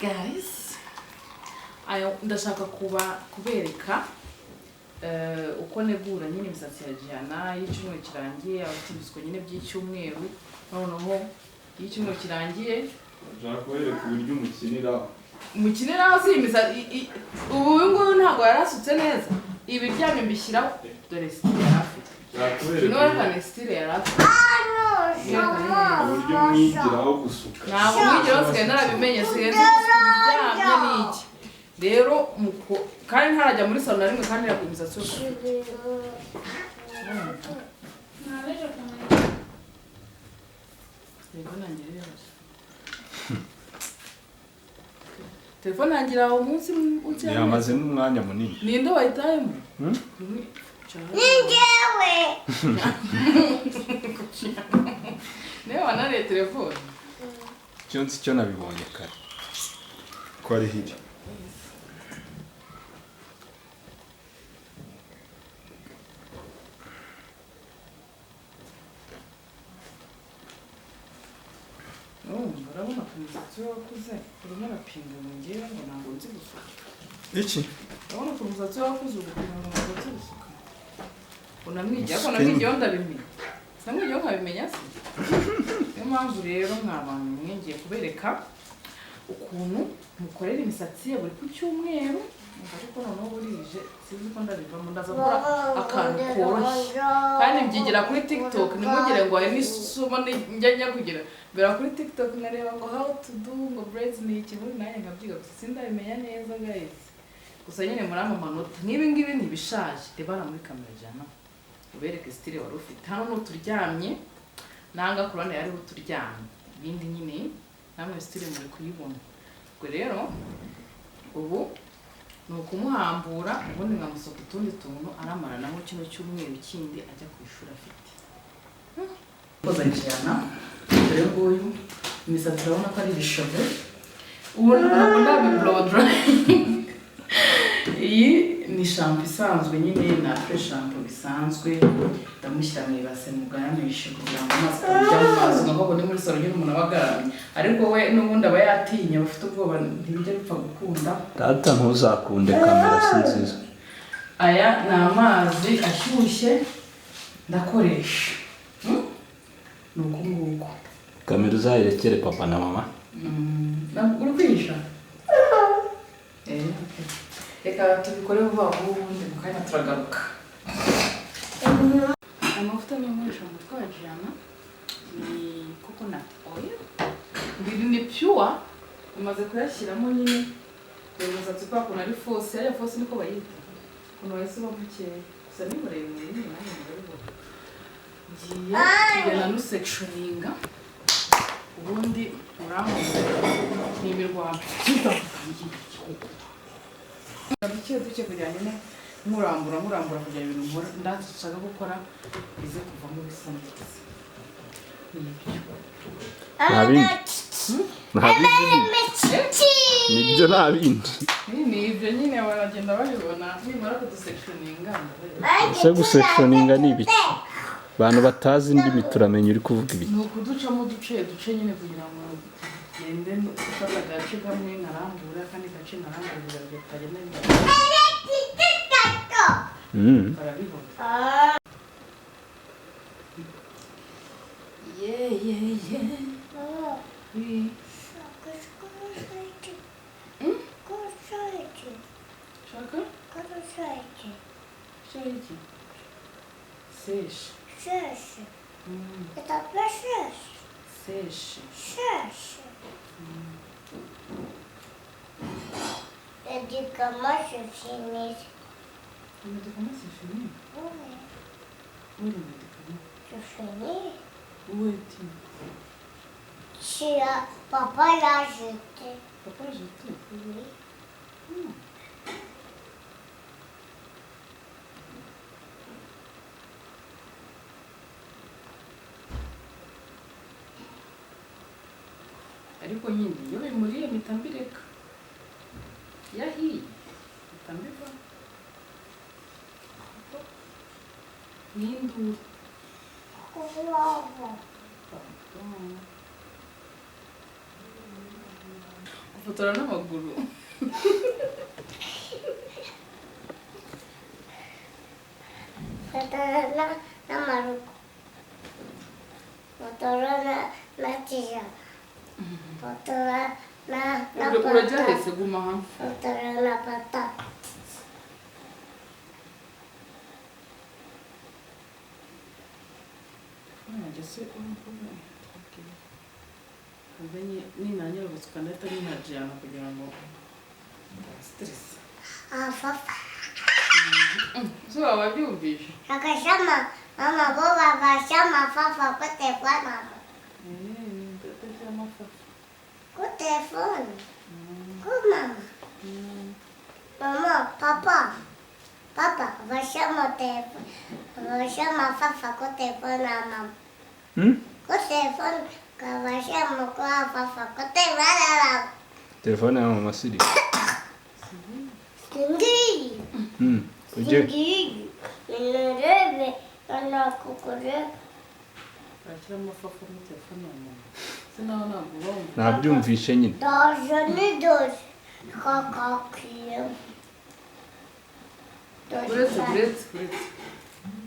Guys, ndashaka kubereka uko negura nyine imisatsi ya Giana y'icyumweru kirangiye abatibiswe nyine by'icyumweru noneho y'icyumweru kirangiye ndashaka kubereka uburyo umukinira si imisatsi ubu nguyu ntabwo yarasutse neza ibiryamye mbishyiraho dore style yarafite none style yarafite uburyo mwigiraho gusuka ntabwo mwigiraho sigaye narabimenye sigaye ibiryamye n'iki rero kandi ntarajya muri salon na rimwe kandi irakuye imisatsi yose telefone yanjye iraho umunsi yamaze n'umwanya munini ninde wayitayemo ningewe niwe wanariye telefone cyo nzi cyo nabibonye kare ko ari hirya urabona ko umusatsi we wakuze urimo urapinga mu ngewe ngo ntabwo nzi gusuka iki urabona ko umusatsi we wakuze ugupinga ngo ntabwo nzi gusuka unamwigiye ariko namwigiyeho ndabimenya sinamwigiyeho nkabimenya se niyo mpamvu rero mwabantu ngiye kubereka ukuntu mukorera imisatsi ya buri ku cyumweru ariko noneho burije sinzi ko ndabivamo ndaza gukora akantu koroshye kandi mbyigira kuri TikTok nimugire ngo hari n'isumo njya kugira mbera kuri TikTok nkareba ngo how to do ngo braids ni iki muri nanjye nkabyiga gusa sindabimenya neza guys gusa nyine muri amanota n'ibi ngibi ntibishaje rebana muri kamera Giana ubereke style wari ufite hano n'uturyamye nanga ku ruhande hariho uturyamye ibindi nyine namwe style muri kuyibona ubwo rero ubu ni ukumuhambura ubundi nkamusoka utundi tuntu aramara naho kino cyumweru kindi ajya ku ishuri afite koza Giana dore nguyu imisatsi urabona ko ari ibishobe ubu ntabwo ndabi-blow dry iyi ni shampoo isanzwe nyine na fresh shampoo bisanzwe ndamushyira mu ibase mugayamishe kugira ngo amazi ajya mu mazi nk'uko ni muri salon nyine umuntu aba agaramye ariko we n'ubundi aba yatinya bafite ubwoba ntibijya bipfa gukunda data ntuzakunde kamera si nziza aya ni amazi ashyushye ndakoresha ni uku nguku kamera uzayirekere papa na mama uri kwihisha reka tubikore vuba vuba ubundi mu kanya turagaruka amavuta nkoresha mu mutwe wa Giana ni coconut oil ngiri ni pure umaze kuyashyiramo nyine dore umusatsi kwa kuntu ari fose ariya fose niko bayita ukuntu wahise uba mukeya gusa ni muremure nyine nanjye murabibona ngiye kugenda n'usectioninga ubundi uramubona ni imirwano duke kugira nyine nkurambura kugira ibintu nkora ndashaka gukora bize kuvamo bisa neza nibyo nta bindi ni ibyo nyine baragenda babibona nimara kudusectioninga ese gusectioninga ni ibiki abantu batazi indimi turamenya uri kuvuga ibiki ni ukuducamo duce nyine kugira ngo gende ufata agace kamwe nkarambura kandi gace nkarambura bitagenda barabibona shaka shaiki sesh это пляшешь sesh это камаши финиш le médicament c'est fini où le médicament c'est fini où est-il chez papa l'a jeté papa jeté oui ariko nyine iyo bimuriye mpita mbireka yahiye mpita mbiva n'induru Fotora n'amaguru. Fotora n'amaboko. Fotora n'ikijana. Fotora Urajya hese guma hamwe. fotora na pata. Ese ninangira gusuka ndahita niha Giana kugira ngo stress. Fafa. So wabyumvishe? Akashama mama boba akashama fafa kwa telefona. Ndateka amafafa. Kwa telefona. Kwa mama. Mama, papa. Papa, akashama telefona. Akashama fafa kwa telefona mama. Kwa telefona. Akashama kwa fafa kwa telefona. Telefone ya mama Siri. Singiri. Uje Singiri. Ninarebe. Anakukure. Akira amafafa muri telefone ya mama. Sinaho ntabwo bumva. nabyumvishe nyine. Doze ni doze. Kakakiye. Uretse.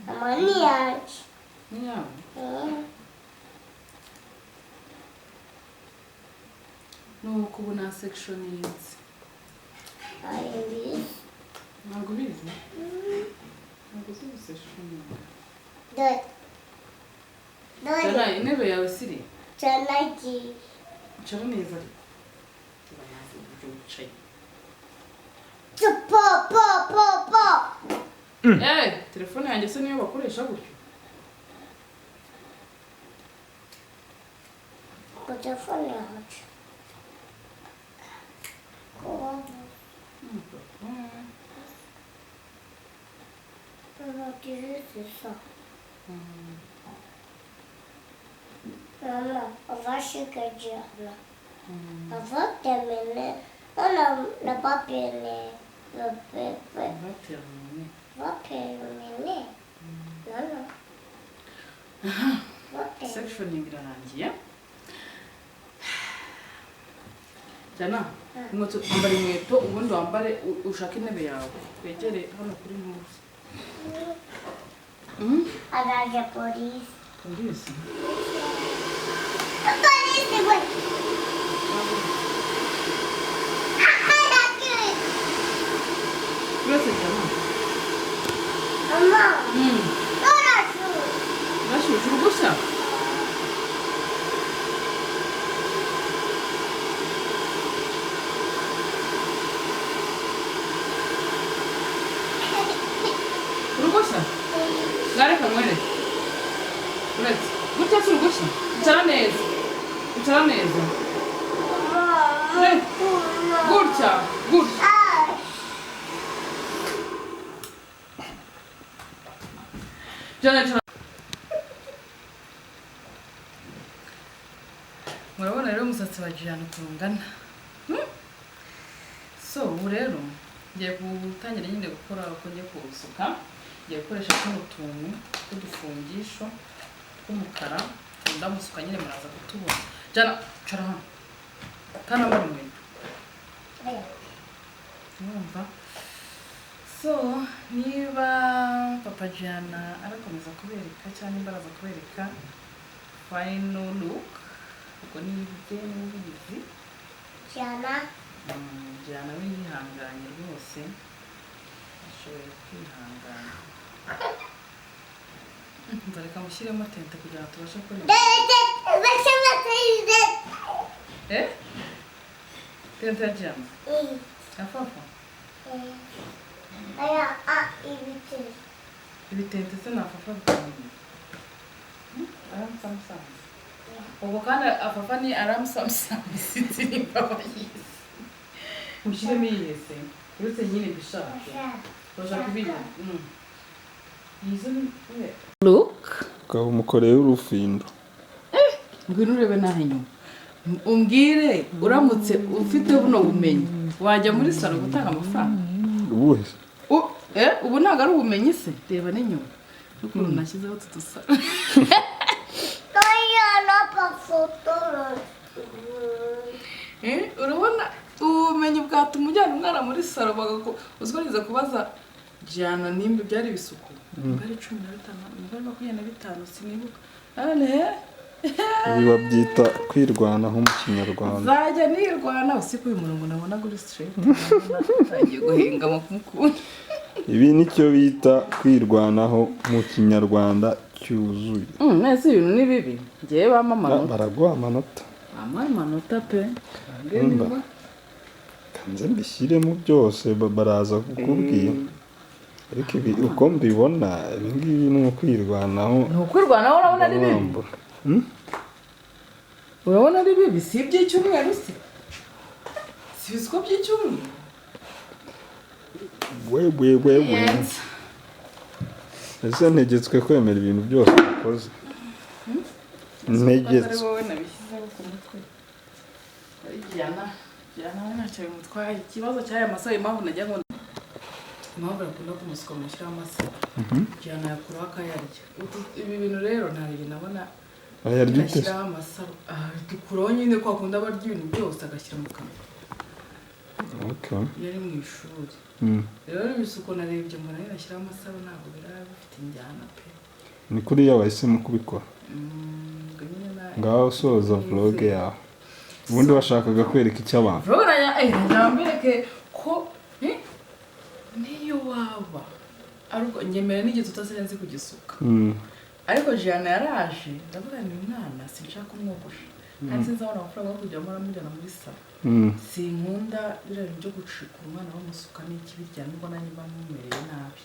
Amani yacu. Nyawe. Nuko ubu na section yize. Ayimbi. Ntabwo bizi? Ntabwo uzi section yize. Doze. Giana, Doze. intebe yawe Siri. Chanaki. Icara neza ariko. Turabaza uburyo wicaye. Po. Telefone yanjye se niyo bakoresha gutyo. Kwa telefone yacu. Kwa. Ça. Mama, avashika Giana. Avatemene. Ona na papene. Pepe. Vatemene. Nana. Section irarangiye. Giana, inkweto ambara inkweto ubundi wambare ushaka intebe yawe. Wegere hano kuri munsi. Araje polisi. Polisi. Polisi we. Uretse Giana. Mama. Urashu. Urashuje urugushya? Urugushya? Gareka mwere. Uretse. Gutya si urugushya? Icara neza. Icara neza. Gutya. Gutya. Giana, icara. Murabona rero umusatsi wa Giana ukuntu ungana. So ubu rero ngiye gutangira nyine gukora uko ngiye kuwusuka. Ngiye gukoresha tuno tuntu tw'udufungisho tw'umukara. Ndamusuka nyine muraza kutubona. Giana, cara hano. Tanambara inkweto. Mwumva? So niba papa Giana arakomeza kubereka cyangwa nimba araza kubereka final look. Ubwo ni ibye n'ubugizi. Giana. Giana we yihanganye rwose. Ashoboye kwihangana. Nzareka mushyiremo tente kugira ngo tubashe kureba. Tente ya Giana. Afafa. Ibiti. Ibitente se nafafa bikomeye. Aramusamusamu. Ubwo kandi afafa ni aramusamusamu sinzi nimba bayizi. Mushyiremo iyese. Uretse nyine bishake. Urashaka ibiri? Yize we. Look. Ukaba umukoreye urufindo. Ngwino urebe naho inyuma. Umbwire uramutse ufite buno bumenyi wajya muri salo gutanga amafaranga. Ubuhe? Ubu ntabwo ari ubumenyi se. Reba n'inyuma. Ukuntu nashyizeho tudusa. Toya na pafoto. Urabona umwana muri salo uziko niza kubaza Giana nimba byari bisuku bari 15 bari 25 sinibuka ibi babyita kwirwanaho mu kinyarwanda zajya nirwana usiku uyu murongo nabona guri straight ntagiye guhinga mukunda ibi nicyo bita kwirwanaho mu kinyarwanda cyuzuye nese ibintu ni bibi ngiye bama amanota baraguha amanota amanota pe kanze mbishyiremo byose baraza kukubwira ariko ibi uko mbibona ibi ngibi ni ukwirwanaho urabona ari bibi urabona ari bibi si iby'icyumweru se si ibisuko by'icyumweru we ese ntegetswe kwemera ibintu byose ukoze ntegetswe wowe nabishyizeho ku mutwe Giana ntacyo bimutwaye ikibazo cy'aya masaha impamvu najya ngo impamvu yakunda kumusuka mushyiraho amasaha Giana yakuraho akayarya ibi bintu rero nta bintu nabona ayarya ute ashyiraho amasaha dukuraho nyine ko akunda abarya ibintu byose agashyira mu kanwa yari mu ishuri rero ibisuko narebye mbona yari ashyiraho amasaha ntabwo biraba bifite injyana pe ni kuriya wahisemo kubikora ngaho usoza vlog yawe ubundi washakaga kwereka icyo abantu njyambireke ko niyo waba ariko nyemera n'igihe tutazirenze kugisuka ariko Giana yaraje ndavuga ni umwana sinshaka kumwogosha kandi sinzabona amafaranga yo kujya muramujyana muri salo sinkunda biriya byo gucika umwana bamusuka n'iki birya nubwo nanjye mba mumereye nabi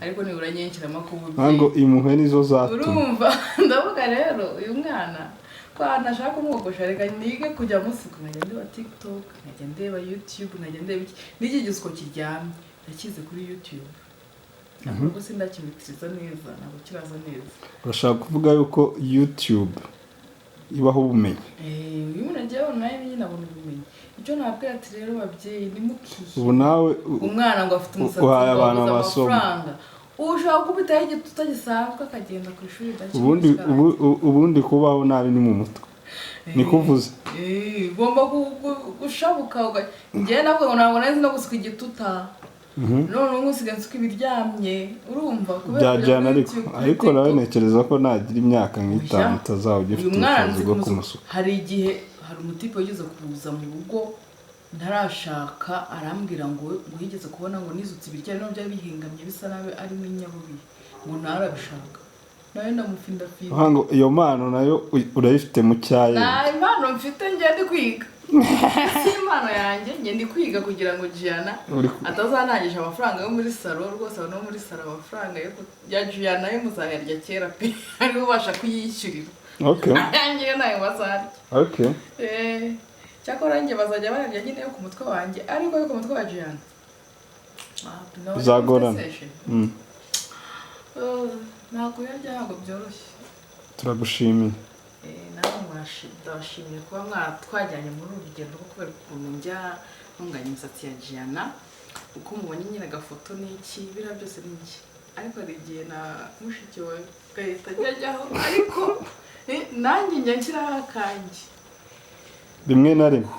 ariko nibura nyenkiramo kububyeyi ntabwo impuhwe nizo zatuma urumva ndavuga rero uyu mwana ko ntashaka kumwogosha reka nige kujya musuka nkajya ndeba TikTok nkajya ndeba YouTube nkajya ndeba iki n'iki gisuko kiryamye nakize kuri YouTube ntabwo sindakimikiriza neza ntabwo kiraza neza urashaka kuvuga yuko YouTube ibaho ubumenyi uyu muntu agiye nawe nyine abona ubumenyi icyo nabwira ati rero babyeyi nimukiye ubu nawe umwana ngo afite umusatsi uhaye abantu amafaranga ushaka kubitaho igituta gisanzwe akagenda ku ishuri ubundi kubaho nabi ni mu mutwe niko uvuze ugomba gushabuka njyewe nabwo ntabwo nzi no gusuka igituta none usigaye nsuka ibiryamye urumva byajyana ariko nawe ntekereza ko nagira imyaka nk'itanu utazaba ugifite ubushobozi bwo kumusuka hari igihe hari umutipe wigeze kuza mu rugo ntarashaka arambwira ngo yigeze kubona ngo nizutse ibirya no byari bihingamye bisa nabi ari nk'inyabubi ngo ntarabishaka nawe ndamufindafinde ngo iyo mpano nayo urayifite mu cyayi nta impano mfite njye ndi kwiga si impano yanjye njye ndi kwiga kugira ngo Giana atazanangisha amafaranga yo muri salo rwose abantu bo muri salo amafaranga ya Giana yo muzayarya kera pe ariwe ubasha kuyishyurira yanjye nayo bazarya cyakora njye bazajya bararya nyine yo ku mutwe wanjye ariko yo ku mutwe wa Giana bizagorana ntabwo yarya ntabwo byoroshye turagushimiye nawe ndabashimiye kuba twajyanye muri uru rugendo rwo kubera ukuntu njya ntunganya imisatsi ya Giana uko mubonye nyine agafoto n'iki biriya byose ni iki ariko hari igihe na mushiki wawe gahita ajyaho ariko nanjye njya nshyiraho akanjye rimwe na rimwe